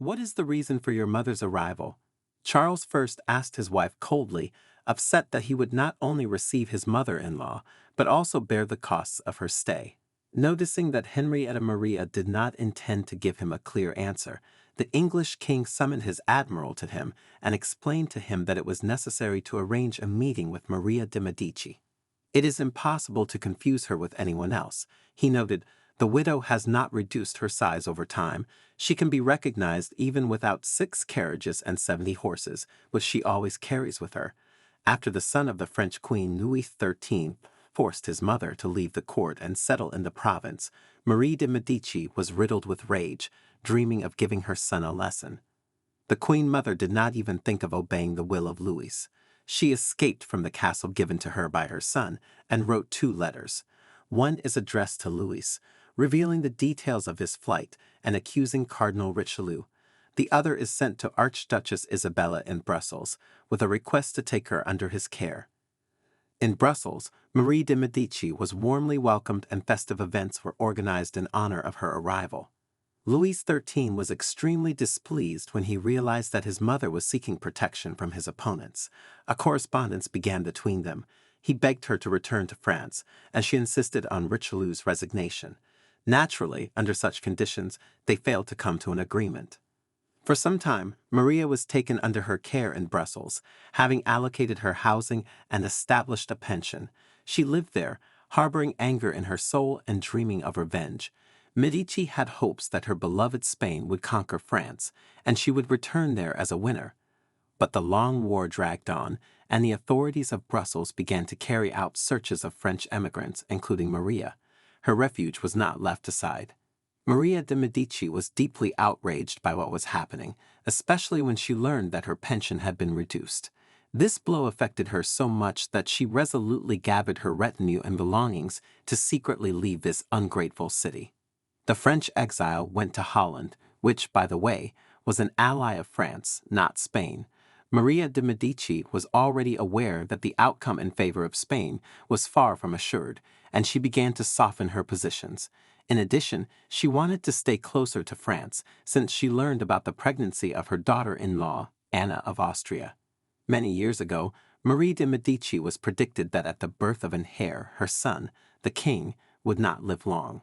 "What is the reason for your mother's arrival?" Charles first asked his wife coldly, upset that he would not only receive his mother-in-law, but also bear the costs of her stay. Noticing that Henrietta Maria did not intend to give him a clear answer, the English king summoned his admiral to him and explained to him that it was necessary to arrange a meeting with Maria de Medici. "It is impossible to confuse her with anyone else," he noted. "The widow has not reduced her size over time. She can be recognized even without 6 carriages and 70 horses, which she always carries with her." After the son of the French Queen Louis XIII forced his mother to leave the court and settle in the province, Marie de Medici was riddled with rage, dreaming of giving her son a lesson. The Queen Mother did not even think of obeying the will of Louis. She escaped from the castle given to her by her son and wrote 2 letters. One is addressed to Louis, revealing the details of his flight and accusing Cardinal Richelieu. The other is sent to Archduchess Isabella in Brussels, with a request to take her under his care. In Brussels, Marie de Medici was warmly welcomed and festive events were organized in honor of her arrival. Louis XIII was extremely displeased when he realized that his mother was seeking protection from his opponents. A correspondence began between them. He begged her to return to France, and she insisted on Richelieu's resignation. Naturally, under such conditions, they failed to come to an agreement. For some time, Maria was taken under her care in Brussels, having allocated her housing and established a pension. She lived there, harboring anger in her soul and dreaming of revenge. Medici had hopes that her beloved Spain would conquer France, and she would return there as a winner. But the long war dragged on, and the authorities of Brussels began to carry out searches of French emigrants, including Maria. Her refuge was not left aside. Maria de Medici was deeply outraged by what was happening, especially when she learned that her pension had been reduced. This blow affected her so much that she resolutely gathered her retinue and belongings to secretly leave this ungrateful city. The French exile went to Holland, which, by the way, was an ally of France, not Spain. Maria de Medici was already aware that the outcome in favor of Spain was far from assured, and she began to soften her positions. In addition, she wanted to stay closer to France, since she learned about the pregnancy of her daughter-in-law, Anna of Austria. Many years ago, Marie de Medici was predicted that at the birth of an heir, her son, the king, would not live long.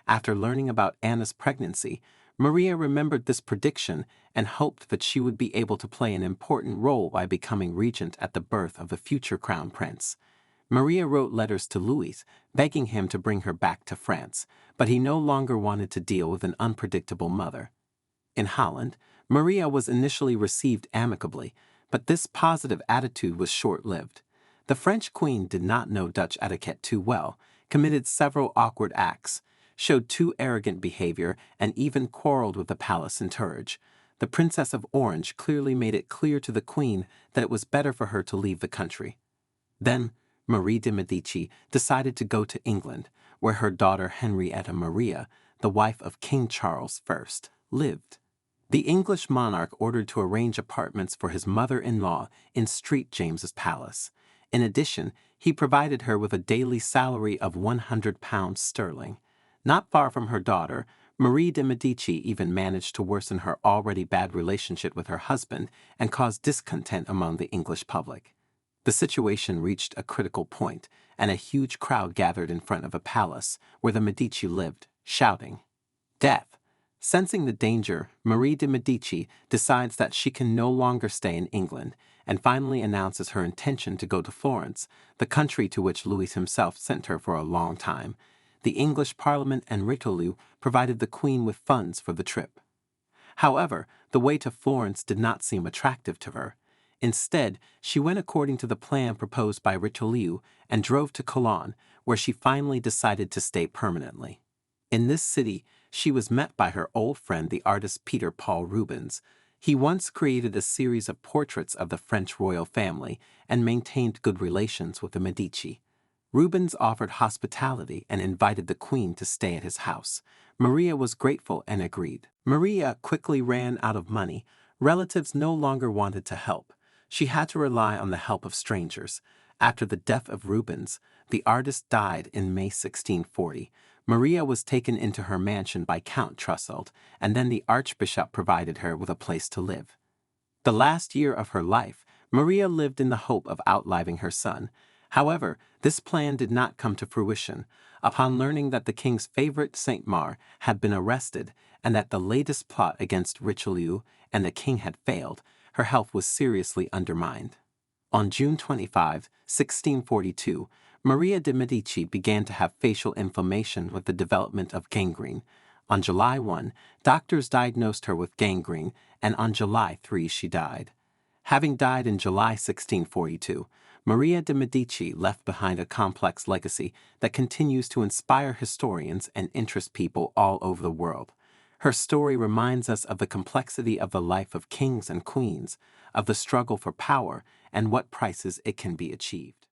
After learning about Anna's pregnancy, Maria remembered this prediction and hoped that she would be able to play an important role by becoming regent at the birth of the future crown prince. Maria wrote letters to Louis, begging him to bring her back to France, but he no longer wanted to deal with an unpredictable mother. In Holland, Maria was initially received amicably, but this positive attitude was short-lived. The French queen did not know Dutch etiquette too well, committed several awkward acts, showed too arrogant behavior, and even quarreled with the palace in Tourge. The Princess of Orange clearly made it clear to the queen that it was better for her to leave the country. Then, Marie de Medici decided to go to England, where her daughter Henrietta Maria, the wife of King Charles I, lived. The English monarch ordered to arrange apartments for his mother-in-law in St. James's Palace. In addition, he provided her with a daily salary of £100 sterling. Not far from her daughter, Marie de Medici even managed to worsen her already bad relationship with her husband and cause discontent among the English public. The situation reached a critical point, and a huge crowd gathered in front of a palace where the Medici lived, shouting, "Death!" Sensing the danger, Marie de Medici decides that she can no longer stay in England, and finally announces her intention to go to Florence, the country to which Louis himself sent her for a long time. The English Parliament and Richelieu provided the Queen with funds for the trip. However, the way to Florence did not seem attractive to her. Instead, she went according to the plan proposed by Richelieu and drove to Cologne, where she finally decided to stay permanently. In this city, she was met by her old friend the artist Peter Paul Rubens. He once created a series of portraits of the French royal family and maintained good relations with the Medici. Rubens offered hospitality and invited the queen to stay at his house. Maria was grateful and agreed. Maria quickly ran out of money. Relatives no longer wanted to help. She had to rely on the help of strangers. After the death of Rubens, the artist died in May 1640. Maria was taken into her mansion by Count Trusselt, and then the archbishop provided her with a place to live. The last year of her life, Maria lived in the hope of outliving her son. However, this plan did not come to fruition. Upon learning that the king's favorite Saint Mar had been arrested and that the latest plot against Richelieu and the king had failed, her health was seriously undermined. On June 25, 1642, Maria de Medici began to have facial inflammation with the development of gangrene. On July 1, doctors diagnosed her with gangrene, and on July 3 she died. Having died in July 1642, Maria de Medici left behind a complex legacy that continues to inspire historians and interest people all over the world. Her story reminds us of the complexity of the life of kings and queens, of the struggle for power, and what prices it can be achieved.